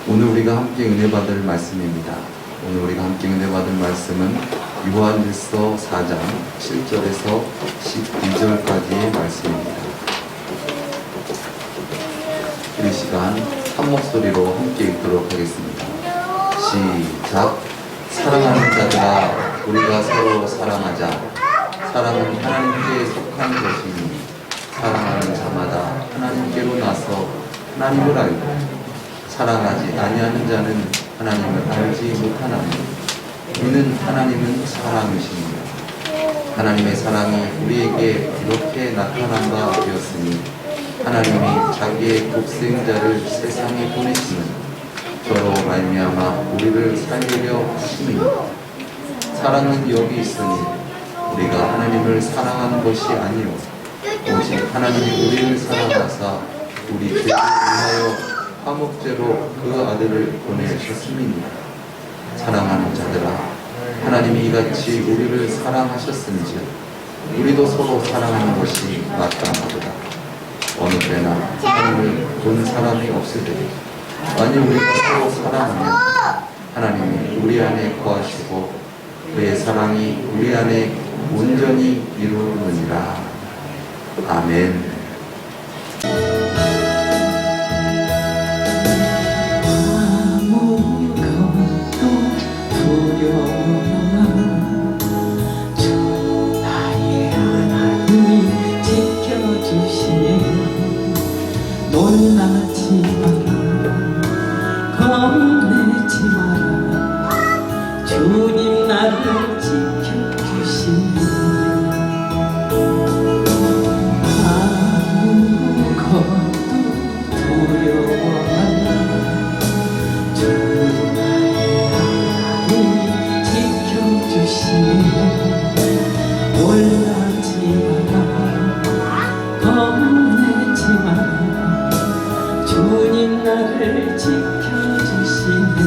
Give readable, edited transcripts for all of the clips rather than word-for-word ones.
오늘 우리가 함께 은혜 받을 말씀입니다. 오늘 우리가 함께 은혜 받을 말씀은 요한일서 4장 7절에서 12절까지의 말씀입니다. 이 시간 한 목소리로 함께 읽도록 하겠습니다. 시작. 사랑하는 자들아, 우리가 서로 사랑하자. 사랑은 하나님께 속한 것이니 사랑하는 자마다 하나님께로 나서 하나님을 알고 사랑하지 아니하는 자는 하나님을 알지 못하나니 이는 하나님은 사랑이십니다. 하나님의 사랑이 우리에게 이렇게 나타난 바 되었으니 하나님이 자기의 독생자를 세상에 보내시는 저로 말미암아 우리를 살리려 하심이니 사랑은 여기 있으니 우리가 하나님을 사랑하는 것이 아니요 오직 하나님이 우리를 사랑하사 우리 죄를 인하여 화목제로 그 아들을 보내셨음이니라. 사랑하는 자들아, 하나님이 이같이 우리를 사랑하셨은지 우리도 서로 사랑하는 것이 마땅하도다. 어느 때나 하나님을 본 사람이 없으되 만일 우리가 서로 사랑하면 하나님이 우리 안에 거하시고 그의 사랑이 우리 안에 온전히 이루느니라. 아멘. 주님 나를 지켜주시니 아무것도 두려워 말라. 주 나의 하나님 지켜주시니 놀라지 마라, 겁내지 마라. 주님 나를 지켜주시니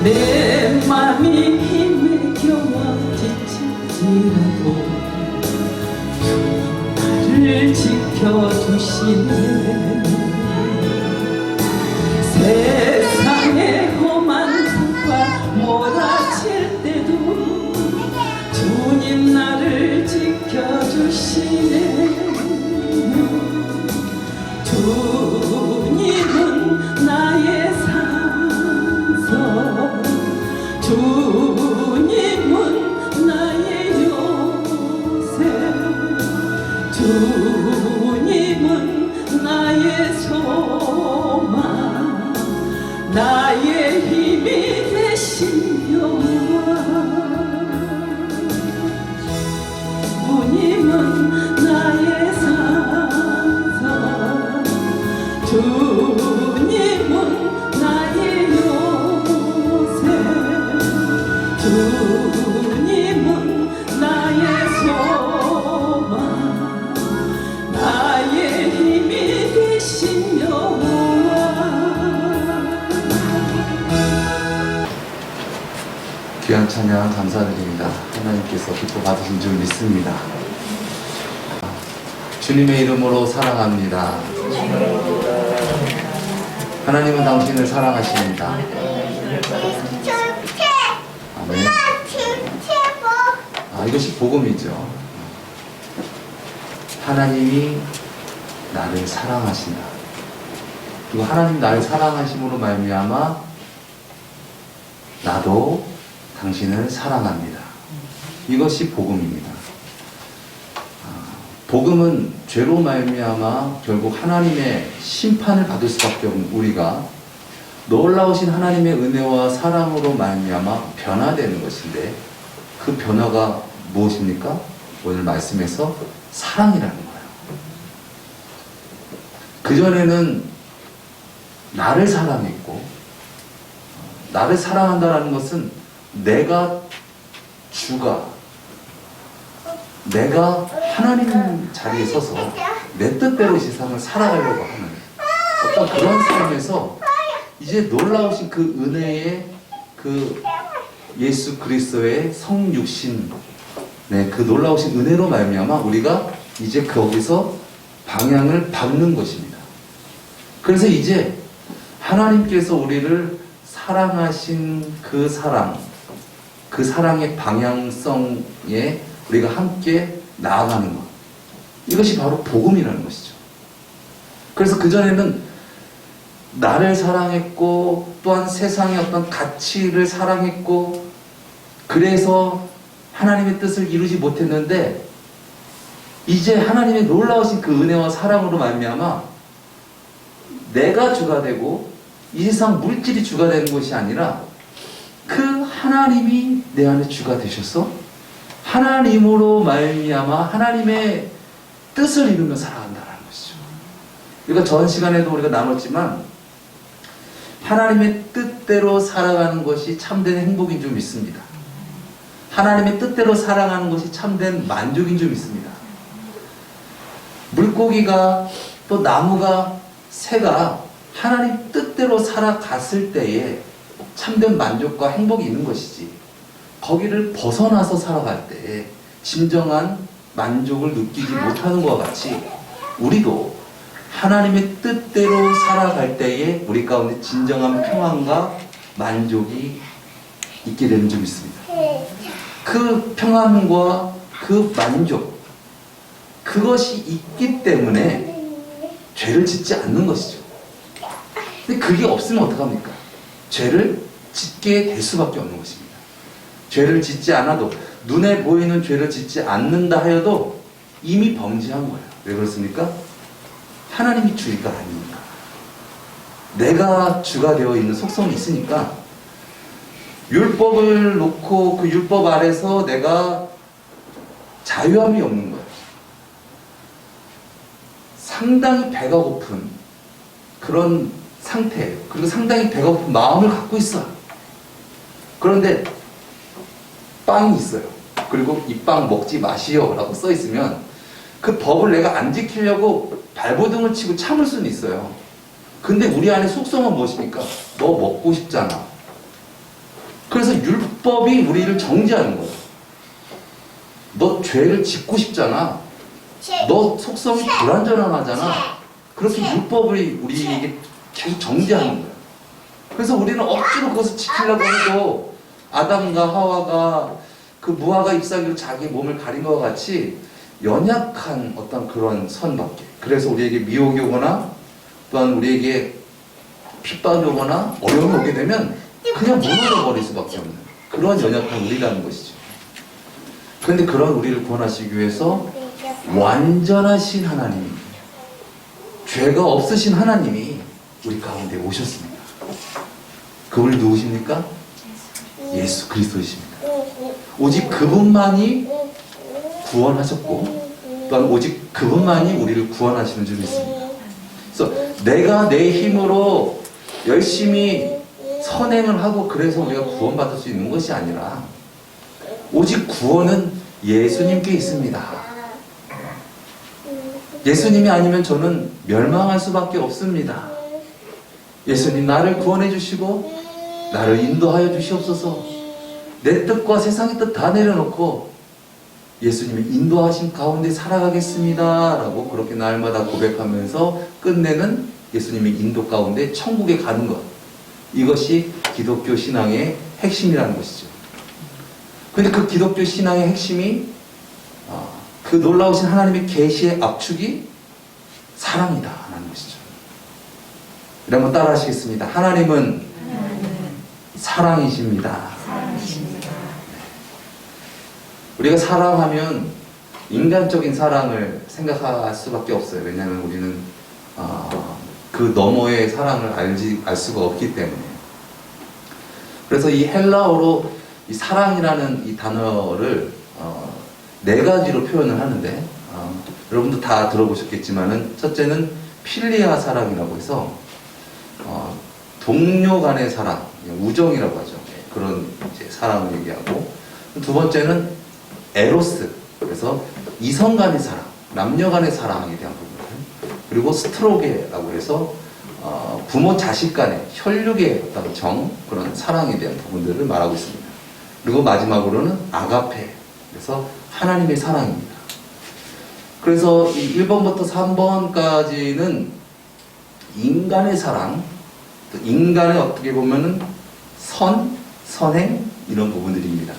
내 맘이 힘에 겨워 지칠지라도 주 나를 지켜주시네. 세상의 험한 풍파 몰아칠 때도 주님 나를 지켜주시네. 주님은 나의 주님은 나의 요새, 주님은 나의 소망, 나의 힘이 되신 여호와. 주님은 나의 산성, 주님은 나의 주님은 나의 소망, 나의 힘이 되신 여호와. 귀한 찬양 감사드립니다. 하나님께서 기뻐 받으신 줄 믿습니다. 주님의 이름으로 사랑합니다. 하나님은 당신을 사랑하십니다. 아멘. 이것이 복음이죠. 하나님이 나를 사랑하신다. 그리고 하나님 나를 사랑하심으로 말미암아 나도 당신을 사랑합니다. 이것이 복음입니다. 복음은 죄로 말미암아 결국 하나님의 심판을 받을 수밖에 없는 우리가 놀라우신 하나님의 은혜와 사랑으로 말미암아 변화되는 것인데 그 변화가 무엇입니까? 오늘 말씀에서 사랑이라는 거예요. 그전에는 나를 사랑했고 나를 사랑한다는 것은 내가 내가 하나님 자리에 서서 내 뜻대로 세상을 살아가려고 하는 어떤 그런 삶에서 이제 놀라우신 그 은혜의 그 예수 그리스도의 성육신, 그 놀라우신 은혜로 말미암아 우리가 이제 거기서 방향을 바꾸는 것입니다. 그래서 이제 하나님께서 우리를 사랑하신 그 사랑, 그 사랑의 방향성에 우리가 함께 나아가는 것. 이것이 바로 복음이라는 것이죠. 그래서 그전에는 나를 사랑했고 또한 세상의 어떤 가치를 사랑했고 그래서 하나님의 뜻을 이루지 못했는데 이제 하나님의 놀라우신 그 은혜와 사랑으로 말미암아 내가 주가 되고 이 세상 물질이 주가 되는 것이 아니라 그 하나님이 내 안에 주가 되셔서 하나님으로 말미암아 하나님의 뜻을 이루며 살아간다는 것이죠. 그러니까 전 시간에도 우리가 나눴지만 하나님의 뜻대로 살아가는 것이 참된 행복인 줄 믿습니다. 하나님의 뜻대로 살아가는 것이 참된 만족인 줄 믿습니다. 물고기가 또 나무가 새가 하나님 뜻대로 살아갔을 때에 참된 만족과 행복이 있는 것이지 거기를 벗어나서 살아갈 때에 진정한 만족을 느끼지 못하는 것과 같이 우리도 하나님의 뜻대로 살아갈 때에 우리 가운데 진정한 평안과 만족이 있게 되는 줄 믿습니다. 그 평안과 그 만족 그것이 있기 때문에 죄를 짓지 않는 것이죠. 근데 그게 없으면 어떡합니까? 죄를 짓게 될 수밖에 없는 것입니다. 죄를 짓지 않아도 눈에 보이는 죄를 짓지 않는다 하여도 이미 범죄한 거예요. 왜 그렇습니까? 하나님이 주니까 아니니까. 내가 주가 되어 있는 속성이 있으니까 율법을 놓고 그 율법 아래서 내가 자유함이 없는 거예요. 상당히 배가 고픈 그런 상태, 그리고 상당히 배가 고픈 마음을 갖고 있어요. 그런데 빵이 있어요. 그리고 이 빵 먹지 마시오 라고 써 있으면 그 법을 내가 안 지키려고 발버둥을 치고 참을 수는 있어요. 근데 우리 안에 속성은 무엇입니까? 너 먹고 싶잖아. 그래서 율법이 우리를 정죄하는 거예요. 너 죄를 짓고 싶잖아. 너 속성이 불완전하잖아. 그래서 율법을 우리에게 계속 정죄하는 거예요. 그래서 우리는 억지로 그것을 지키려고 해도 아담과 하와가 그 무화과 잎사귀로 자기 몸을 가린 것과 같이 연약한 어떤 그런 선밖에. 그래서 우리에게 미혹이 오거나 또한 우리에게 핍박이 오거나 어려움이 오게 되면 그냥 무너져 버릴 수밖에 없는 그런 연약한 우리라는 것이죠. 그런데 그런 우리를 구원하시기 위해서 완전하신 하나님, 죄가 없으신 하나님이 우리 가운데 오셨습니다. 그분이 누구십니까? 예수 그리스도이십니다. 오직 그분만이 구원하셨고 또한 오직 그분만이 우리를 구원하시는 줄 믿습니다. 그래서 내가 내 힘으로 열심히 선행을 하고 그래서 우리가 구원받을 수 있는 것이 아니라 오직 구원은 예수님께 있습니다. 예수님이 아니면 저는 멸망할 수밖에 없습니다. 예수님 나를 구원해 주시고 나를 인도하여 주시옵소서. 내 뜻과 세상의 뜻 다 내려놓고 예수님의 인도하신 가운데 살아가겠습니다 라고 그렇게 날마다 고백하면서 끝내는 예수님의 인도 가운데 천국에 가는 것, 이것이 기독교 신앙의 핵심이라는 것이죠. 그런데 그 기독교 신앙의 핵심이 그 놀라우신 하나님의 계시의 압축이 사랑이다 라는 것이죠. 한번 따라 하시겠습니다. 하나님은 사랑이십니다. 우리가 사랑하면 인간적인 사랑을 생각할 수밖에 없어요. 왜냐하면 우리는 그 너머의 사랑을 알 수가 없기 때문에. 그래서 이 헬라어로 이 사랑이라는 이 단어를 네 가지로 표현을 하는데 여러분도 다 들어보셨겠지만은 첫째는 필리아 사랑이라고 해서 동료 간의 사랑, 우정이라고 하죠. 그런 이제 사랑을 얘기하고, 두 번째는 에로스, 그래서 이성 간의 사랑, 남녀 간의 사랑에 대한 부분, 그리고 스트로게라고 해서 부모 자식 간의 혈육의 어떤 정, 그런 사랑에 대한 부분들을 말하고 있습니다. 그리고 마지막으로는 아가페, 그래서 하나님의 사랑입니다. 그래서 이 1번부터 3번까지는 인간의 사랑, 또 인간의 어떻게 보면은 선행 이런 부분들입니다.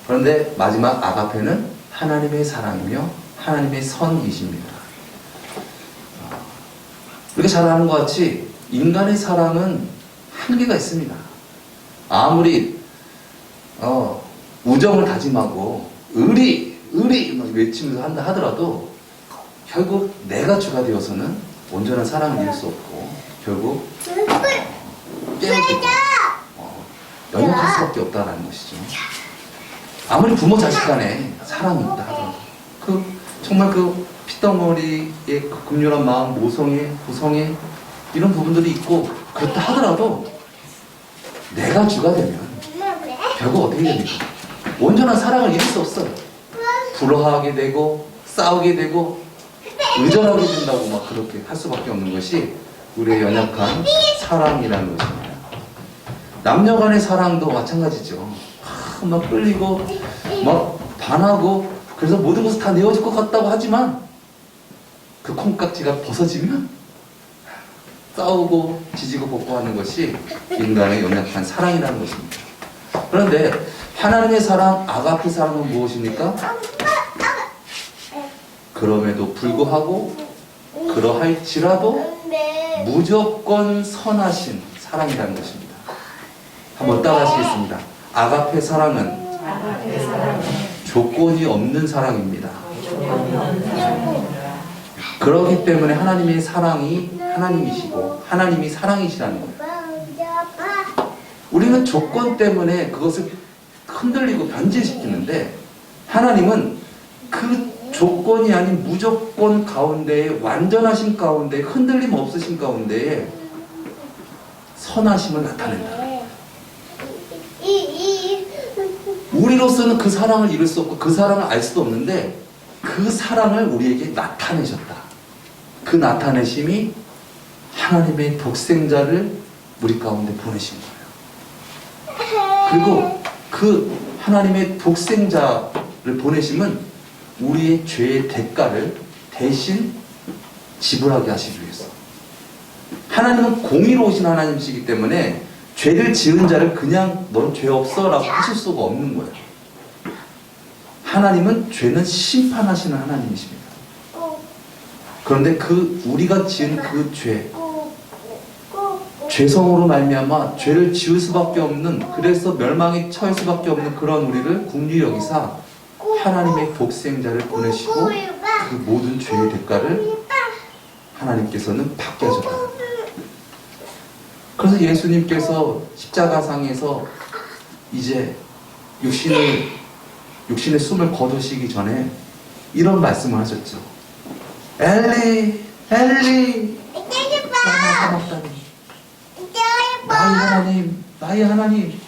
그런데 마지막 아가페는 하나님의 사랑이며 하나님의 선이십니다. 우리가 잘 아는 것 같이 인간의 사랑은 한계가 있습니다. 아무리 우정을 다짐하고 의리 막 외치면서 한다 하더라도 결국 내가 주가 되어서는 온전한 사랑을 이룰 수 없고 결국 깨어지고 연약할 수밖에 없다는 것이죠. 아무리 부모 자식 간에 사랑이 있다 하더라도 정말 핏덩어리의 그 긍휼한 마음, 모성애, 고성애 이런 부분들이 있고 그렇다 하더라도 내가 주가 되면 결국 어떻게 됩니까? 온전한 사랑을 이룰 수 없어요. 불화하게 되고 싸우게 되고 의존하게 된다고 막 그렇게 할 수밖에 없는 것이 우리의 연약한 사랑이라는 것입니다. 남녀 간의 사랑도 마찬가지죠. 막 끌리고 막 반하고 그래서 모든 것을 다 내어줄 것 같다고 하지만 그 콩깍지가 벗어지면 싸우고 지지고 볶고 하는 것이 인간의 연약한 사랑이라는 것입니다. 그런데 하나님의 사랑, 아가페 사랑은 무엇입니까? 그럼에도 불구하고 그러할지라도 무조건 선하신 사랑이라는 것입니다. 한번 따라하시겠습니다. 아가페 사랑은 조건이 없는 사랑입니다. 그렇기 때문에 하나님의 사랑이 하나님이시고 하나님이 사랑이시라는 거예요. 우리는 조건 때문에 그것을 흔들리고 변질시키는데 하나님은 그 조건이 아닌 무조건 가운데에 완전하신 가운데 흔들림 없으신 가운데에 선하심을 나타낸다. 우리로서는 그 사랑을 이룰 수 없고 그 사랑을 알 수도 없는데 그 사랑을 우리에게 나타내셨다. 그 나타내심이 하나님의 독생자를 우리 가운데 보내신 거예요. 그리고 그 하나님의 독생자를 보내심은 우리의 죄의 대가를 대신 지불하게 하시기 위해서. 하나님은 공의로우신 하나님이시기 때문에 죄를 지은 자를 그냥 넌 죄 없어 라고 하실 수가 없는 거예요. 하나님은 죄는 심판하시는 하나님이십니다. 그런데 우리가 지은 그 죄성으로 말미암아 죄를 지을 수밖에 없는, 그래서 멸망에 처할 수밖에 없는 그런 우리를 긍휼히 여기사 하나님의 독생자를 보내시고 그 모든 죄의 대가를 하나님께서는 받게 하셨다. 그래서 예수님께서 십자가상에서 이제 육신의 숨을 거두시기 전에 이런 말씀을 하셨죠. 엘리, 엘리, 나의 하나님,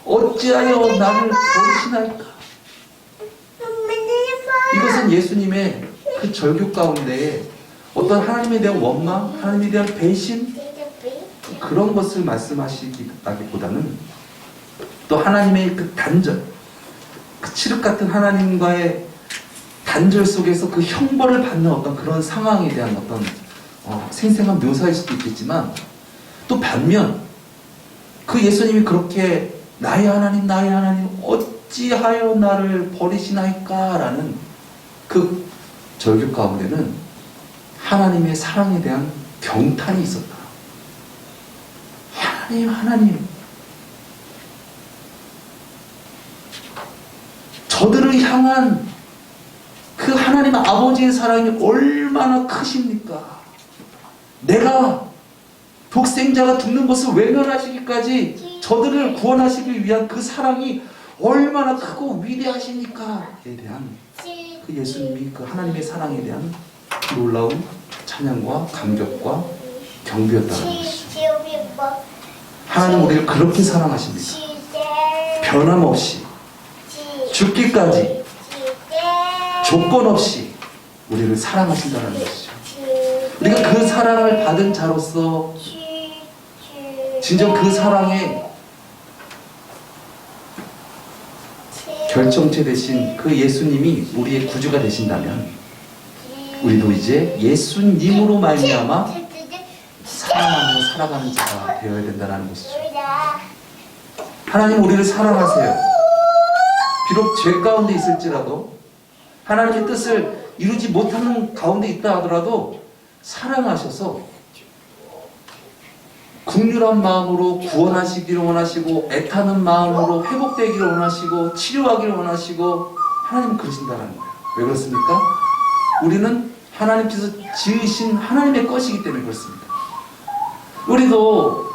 어찌하여 나를 버리시나이까? 이것은 예수님의 그 절규 가운데에 어떤 하나님에 대한 원망, 하나님에 대한 배신, 그런 것을 말씀하시기보다는 또 하나님의 그 단절, 그 칠흑 같은 하나님과의 단절 속에서 그 형벌을 받는 어떤 그런 상황에 대한 어떤 생생한 묘사일 수도 있겠지만, 또 반면 그 예수님이 그렇게 나의 하나님 어찌하여 나를 버리시나이까 라는 그 절규 가운데는 하나님의 사랑에 대한 경탄이 있었다. 하나님, 저들을 향한 그 하나님 아버지의 사랑이 얼마나 크십니까? 내가 독생자가 죽는 것을 외면하시기까지 저들을 구원하시기 위한 그 사랑이 얼마나 크고 위대하십니까?에 대한 그 예수님이 그 하나님의 사랑에 대한 놀라운 찬양과 감격과 경배였다는 것이죠. 하나님 우리를 그렇게 사랑하십니다. 변함없이 죽기까지 조건 없이 우리를 사랑하신다는 것이죠. 우리가 그 사랑을 받은 자로서 진정 그 사랑의 결정체 되신 그 예수님이 우리의 구주가 되신다면 우리도 이제 예수님으로 말미암아 살아가는 자가 되어야 된다는 것이죠. 하나님 우리를 사랑하세요. 비록 죄 가운데 있을지라도 하나님의 뜻을 이루지 못하는 가운데 있다 하더라도 사랑하셔서 긍휼한 마음으로 구원하시기를 원하시고 애타는 마음으로 회복되기를 원하시고 치료하기를 원하시고 하나님은 그러신다는 거예요. 왜 그렇습니까? 우리는 하나님께서 지으신 하나님의 것이기 때문에 그렇습니다. 우리도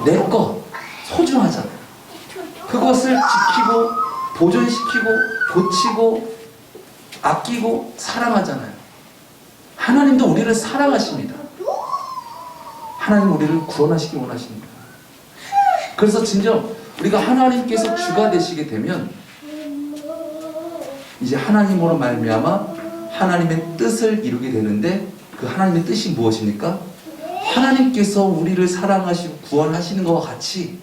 내 것 소중하잖아요. 그것을 지키고 보존시키고 고치고 아끼고 사랑하잖아요. 하나님도 우리를 사랑하십니다. 하나님 우리를 구원하시기 원하십니다. 그래서 진정 우리가 하나님께서 주가 되시게 되면 이제 하나님으로 말미암아 하나님의 뜻을 이루게 되는데 그 하나님의 뜻이 무엇입니까? 하나님께서 우리를 사랑하시고 구원하시는 것과 같이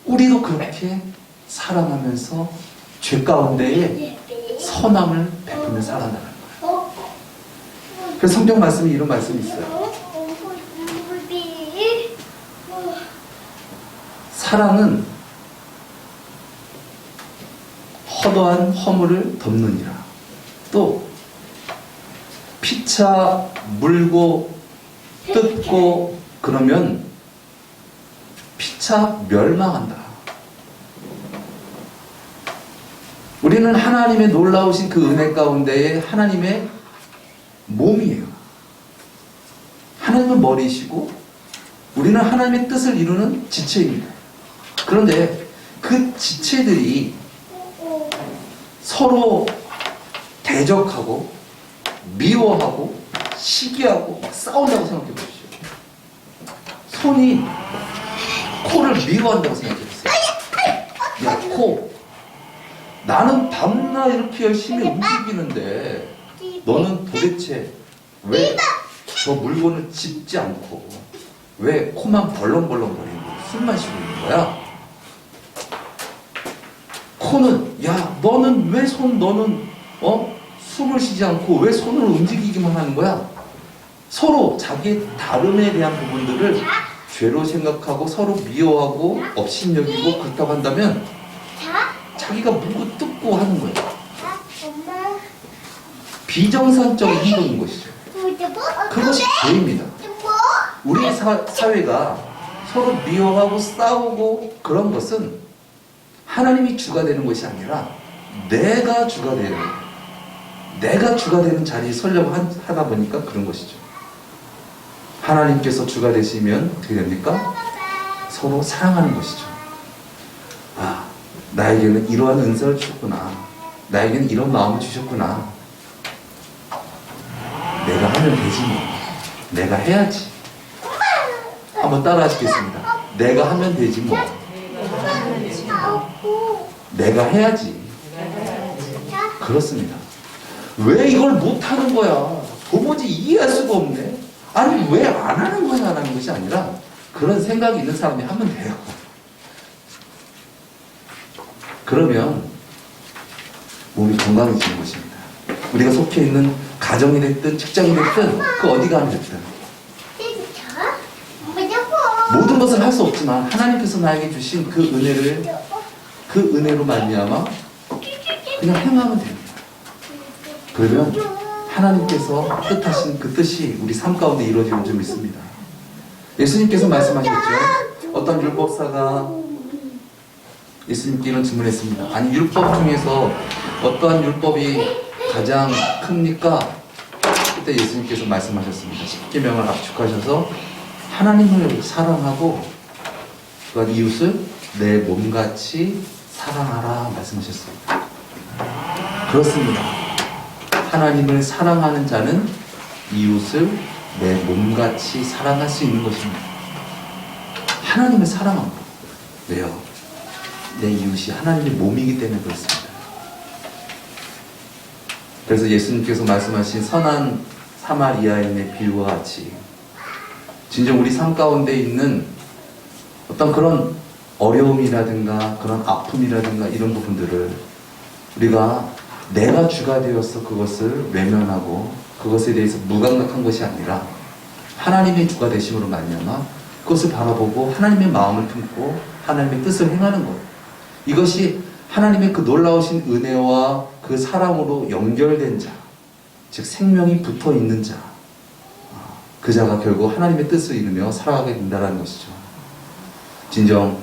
우리도 그렇게 사랑하면서 죄 가운데에 선함을 베푸며 살아나가는 거예요. 그래서 성경 말씀에 이런 말씀이 있어요. 사랑은 허도한 허물을 덮느니라. 또 피차 물고 뜯고 그러면 피차 멸망한다. 우리는 하나님의 놀라우신 그 은혜 가운데에 하나님의 몸이에요. 하나님은 머리이시고 우리는 하나님의 뜻을 이루는 지체입니다. 그런데 그 지체들이 서로 대적하고 미워하고 시기하고 싸운다고 생각해 보십시오. 손이 코를 미워한다고 생각해 보세요. 야, 코. 나는 밤낮 이렇게 열심히 움직이는데 너는 도대체 왜 저 물건을 짚지 않고 왜 코만 벌렁벌렁거리고 숨만 쉬고 있는 거야? 코는 야 너는 왜 숨을 쉬지 않고 왜 손을 움직이기만 하는 거야? 서로 자기의 다름에 대한 부분들을 죄로 생각하고 서로 미워하고 업신여기고 그렇다고 한다면 자기가 물고 뜯고 하는 거예요. 비정상적인 행동인 것이죠. 그것이 죄입니다. 우리 사회가 서로 미워하고 싸우고 그런 것은 하나님이 주가 되는 것이 아니라 내가 주가 되는 거예요. 내가 주가 되는 자리에 서려고 하다 보니까 그런 것이죠. 하나님께서 주가 되시면 어떻게 됩니까? 서로 사랑하는 것이죠. 아, 나에게는 이러한 은사를 주셨구나. 나에게는 이런 마음을 주셨구나. 내가 하면 되지 뭐. 내가 해야지. 한번 따라 하시겠습니다. 내가 하면 되지 뭐. 내가 해야지. 그렇습니다. 왜 이걸 못하는 거야? 도무지 이해할 수가 없네. 아니 왜 안 하는 거야? 라는 것이 아니라 그런 생각이 있는 사람이 하면 돼요. 그러면 몸이 건강해지는 것입니다. 우리가 속해 있는 가정이 됐든 직장이 됐든 그 어디가 안 됐든 모든 것을 할 수 없지만 하나님께서 나에게 주신 그 은혜로 말미암아 그냥 행하면 됩니다. 그러면 하나님께서 뜻하신 그 뜻이 우리 삶 가운데 이루어지는 줄 믿습니다. 예수님께서 말씀하셨죠. 어떤 율법사가 예수님께 이런 질문했습니다. 아니 율법 중에서 어떠한 율법이 가장 큽니까? 그때 예수님께서 말씀하셨습니다. 십계명을 압축하셔서 하나님을 사랑하고 또한 이웃을 내 몸같이 사랑하라 말씀하셨습니다. 그렇습니다. 하나님을 사랑하는 자는 이웃을 내 몸같이 사랑할 수 있는 것입니다. 하나님을 사랑합니다. 왜요? 내 이웃이 하나님의 몸이기 때문에 그렇습니다. 그래서 예수님께서 말씀하신 선한 사마리아인의 비유와 같이 진정 우리 삶 가운데 있는 어떤 그런 어려움이라든가 그런 아픔이라든가 이런 부분들을 우리가 내가 주가 되어서 그것을 외면하고 그것에 대해서 무감각한 것이 아니라 하나님의 주가 되심으로 말미암아 그것을 바라보고 하나님의 마음을 품고 하나님의 뜻을 행하는 것. 이것이 하나님의 그 놀라우신 은혜와 그 사랑으로 연결된 자, 즉 생명이 붙어 있는 자, 그 자가 결국 하나님의 뜻을 이루며 살아가게 된다는 것이죠. 진정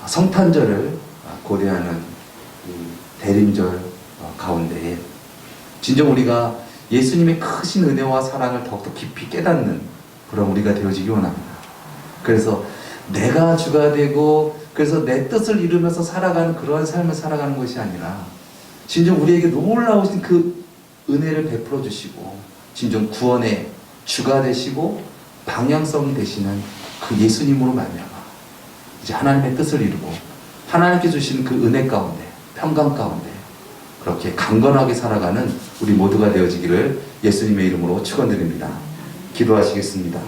성탄절을 고대하는 이 대림절 가운데에 진정 우리가 예수님의 크신 은혜와 사랑을 더욱더 깊이 깨닫는 그런 우리가 되어지기 원합니다. 그래서 내가 주가 되고 그래서 내 뜻을 이루면서 살아가는 그러한 삶을 살아가는 것이 아니라 진정 우리에게 놀라우신 그 은혜를 베풀어 주시고 진정 구원의 주가 되시고 방향성이 되시는 그 예수님으로 말미암아 이제 하나님의 뜻을 이루고 하나님께 주신 그 은혜 가운데 평강 가운데 그렇게 강건하게 살아가는 우리 모두가 되어지기를 예수님의 이름으로 축원드립니다. 기도하시겠습니다.